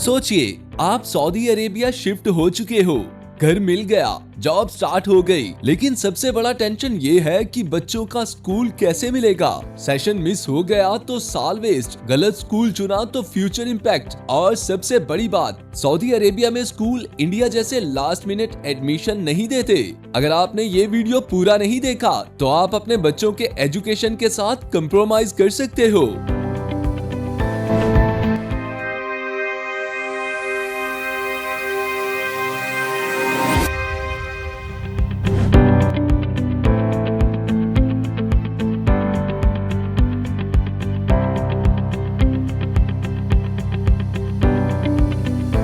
सोचिए, आप Saudi Arabia shift हो चुके हो, घर मिल गया, जॉब स्टार्ट हो गई, लेकिन सबसे बड़ा टेंशन ये है कि बच्चों का स्कूल कैसे मिलेगा। सेशन मिस हो गया तो साल वेस्ट, गलत स्कूल चुना तो फ्यूचर इम्पैक्ट, और सबसे बड़ी बात, सऊदी अरेबिया में स्कूल इंडिया जैसे लास्ट मिनट एडमिशन नहीं देते। अगर आपने ये वीडियो पूरा नहीं देखा तो आप अपने बच्चों के एजुकेशन के साथ कंप्रोमाइज कर सकते हो।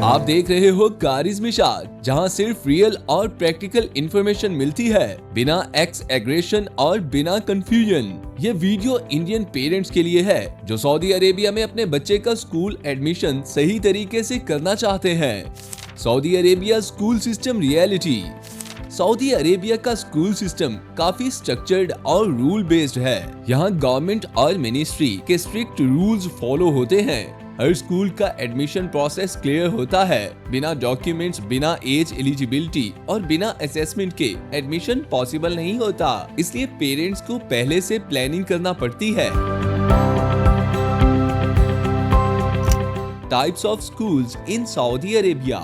आप देख रहे हो कारिज मिशाल, जहां सिर्फ रियल और प्रैक्टिकल इंफॉर्मेशन मिलती है, बिना एक्स एग्रेशन और बिना कंफ्यूजन। ये वीडियो इंडियन पेरेंट्स के लिए है जो सऊदी अरेबिया में अपने बच्चे का स्कूल एडमिशन सही तरीके से करना चाहते हैं। Saudi Arabia school system reality. Saudi Arabia का स्कूल सिस्टम काफी स्ट्रक्चर्ड और रूल बेस्ड है। यहाँ गवर्नमेंट और मिनिस्ट्री के स्ट्रिक्ट रूल्स फॉलो होते हैं। हर स्कूल का एडमिशन प्रोसेस क्लियर होता है। बिना डॉक्यूमेंट्स, बिना एज एलिजिबिलिटी और बिना असेसमेंट के एडमिशन पॉसिबल नहीं होता। इसलिए पेरेंट्स को पहले से प्लानिंग करना पड़ती है। Types of schools in Saudi Arabia.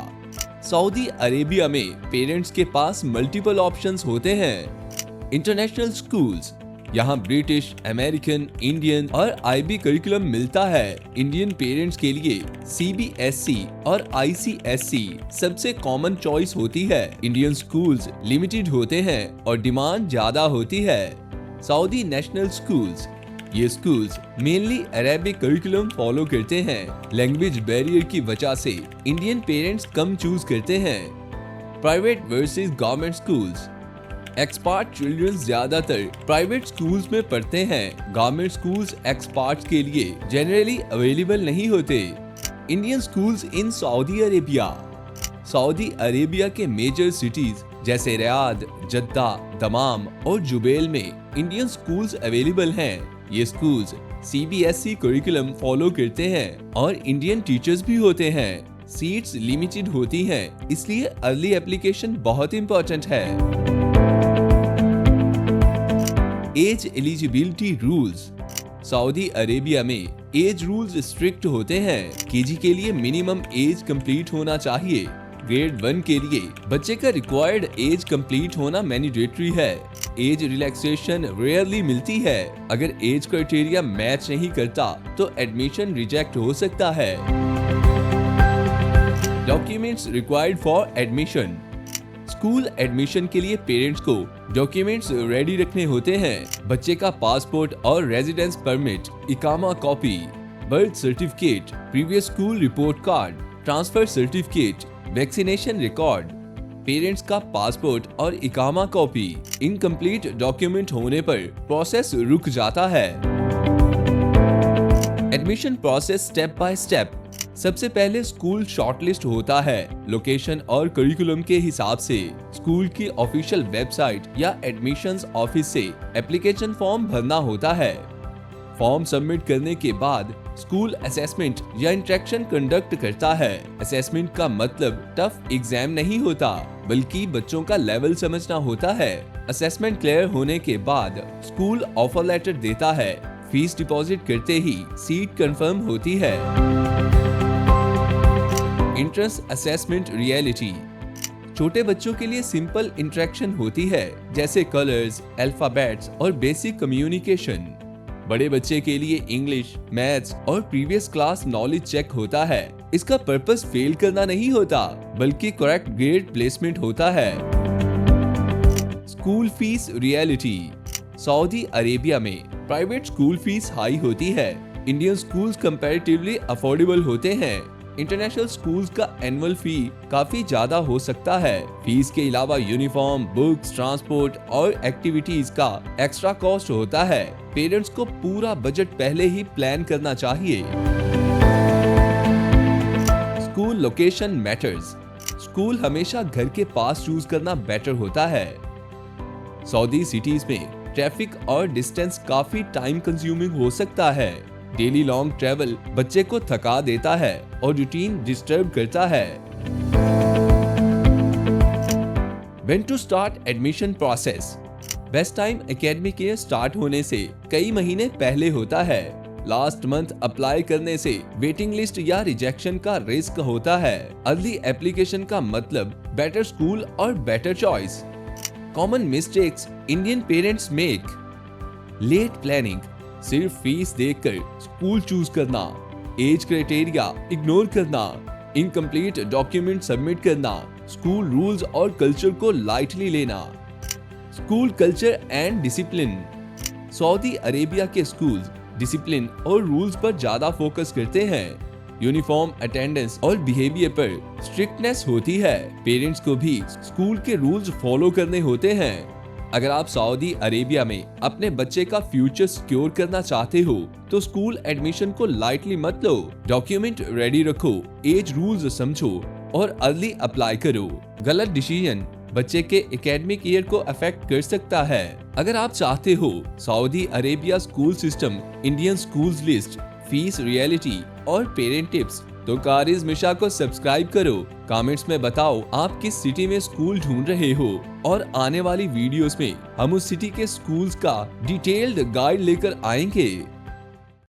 Saudi Arabia में पेरेंट्स के पास मल्टीपल ऑप्शंस होते हैं। इंटरनेशनल स्कूल्स, यहाँ ब्रिटिश, अमेरिकन, इंडियन और आईबी करिकुलम मिलता है। इंडियन पेरेंट्स के लिए सीबीएसई और आईसीएसई सबसे कॉमन चॉइस होती है। इंडियन स्कूल्स लिमिटेड होते हैं और डिमांड ज्यादा होती है। सऊदी नेशनल स्कूल्स, ये schools mainly Arabic curriculum follow करते हैं। लैंग्वेज बैरियर की वजह से इंडियन पेरेंट्स कम चूज करते हैं। Private versus government schools, expat children ज्यादातर प्राइवेट स्कूल्स में पढ़ते हैं। गवर्नमेंट स्कूल्स एक्सपार्ट्स के लिए जनरली अवेलेबल नहीं होते। Indian schools in Saudi Arabia. Saudi Arabia के मेजर सिटीज जैसे रियाद, जद्दा, दमाम और जुबैल में इंडियन स्कूल्स अवेलेबल हैं। ये स्कूल्स सीबीएसई करिकुलम फॉलो करते हैं और इंडियन टीचर्स भी होते हैं। सीट्स लिमिटेड होती हैं, इसलिए अर्ली एप्लीकेशन बहुत इंपॉर्टेंट है। As eligibility rules. Saudi Arabia में एज रूल्स स्ट्रिक्ट होते हैं। केजी के लिए मिनिमम एज कंप्लीट होना चाहिए। ग्रेड 1 के लिए बच्चे का रिक्वायर्ड एज कंप्लीट होना मैंडेटरी है। एज रिलैक्सेशन रेयरली मिलती है। अगर एज क्राइटेरिया मैच नहीं करता तो एडमिशन रिजेक्ट हो सकता है। Documents required for admission. School admission के लिए पेरेंट्स को डॉक्यूमेंट्स रेडी रखने होते हैं। बच्चे का पासपोर्ट और रेजिडेंस परमिट, इकामा copy, birth certificate, previous school report card, transfer certificate, vaccination record. Parents का पासपोर्ट और इकामा कॉपी इनकम्प्लीट डॉक्यूमेंट होने पर प्रोसेस रुक जाता है। Admission process step by step. सबसे पहले स्कूल शॉर्टलिस्ट होता है। लोकेशन और करिकुलम के हिसाब से स्कूल की ऑफिशियल वेबसाइट या एडमिशंस ऑफिस से एप्लीकेशन फॉर्म भरना होता है। फॉर्म सबमिट करने के बाद स्कूल असेसमेंट या इंटरेक्शन कंडक्ट करता है। असेसमेंट का मतलब टफ एग्जाम नहीं होता, बल्कि बच्चों का लेवल समझना होता है। असेसमेंट क्लियर होने के बाद स्कूल ऑफर लेटर देता है। फीस डिपॉजिट करते ही सीट कंफर्म होती है। Entrance assessment reality. छोटे बच्चों के लिए सिंपल इंटरेक्शन होती है, जैसे कलर्स, अल्फाबेट्स और बेसिक कम्युनिकेशन। बड़े बच्चे के लिए इंग्लिश, मैथ्स और प्रीवियस क्लास नॉलेज चेक होता है। इसका पर्पस फेल करना नहीं होता, बल्कि करेक्ट ग्रेड प्लेसमेंट होता है। School fees reality. Saudi Arabia में प्राइवेट स्कूल फीस हाई होती है। इंडियन स्कूल्स कंपैरेटिवली अफोर्डेबल होते हैं। इंटरनेशनल स्कूल्स का एनुअल फी काफी ज्यादा हो सकता है। फीस के अलावा यूनिफॉर्म, बुक्स, ट्रांसपोर्ट और एक्टिविटीज का एक्स्ट्रा कॉस्ट होता है। पेरेंट्स को पूरा बजट पहले ही प्लान करना चाहिए। School location matters. स्कूल हमेशा घर के पास चूज करना बेटर होता है। सऊदी सिटीज में ट्रैफिक और डिस्टेंस काफी टाइम कंज्यूमिंग हो सकता है। डेली लॉन्ग ट्रैवल बच्चे को थका देता है और रूटीन डिस्टर्ब करता है। When to start admission process? Best time academic year start होने से कई महीने पहले होता है। लास्ट मंथ अप्लाई करने से वेटिंग लिस्ट या रिजेक्शन का रिस्क होता है। अर्ली एप्लीकेशन का मतलब बेटर स्कूल और better choice. Common mistakes Indian parents make: late planning, सिर्फ फीस देखकर स्कूल चूज करना, एज क्राइटेरिया इग्नोर करना, इनकम्प्लीट डॉक्यूमेंट सबमिट करना, स्कूल रूल्स और कल्चर को लाइटली लेना। School culture and discipline: Saudi Arabia के स्कूल्स डिसिप्लिन और रूल्स पर ज्यादा फोकस करते हैं। यूनिफॉर्म, अटेंडेंस और बिहेवियर पर स्ट्रिक्टनेस होती है। पेरेंट्स को भी स्कूल के रूल्स फॉलो करने होते हैं। अगर आप सऊदी अरेबिया में अपने बच्चे का फ्यूचर सिक्योर करना चाहते हो तो स्कूल एडमिशन को लाइटली मत लो। डॉक्यूमेंट रेडी रखो, एज रूल्स समझो और अर्ली अप्लाई करो। गलत डिसीजन बच्चे के एकेडमिक ईयर को अफेक्ट कर सकता है। अगर आप चाहते हो Saudi Arabia school system, Indian schools list, fees reality और पेरेंट टिप्स, तो कारिज मिशा को सब्सक्राइब करो। कमेंट्स में बताओ आप किस सिटी में स्कूल ढूंढ रहे हो और आने वाली वीडियोस में हम उस सिटी के स्कूल्स का डिटेल्ड गाइड लेकर आएंगे।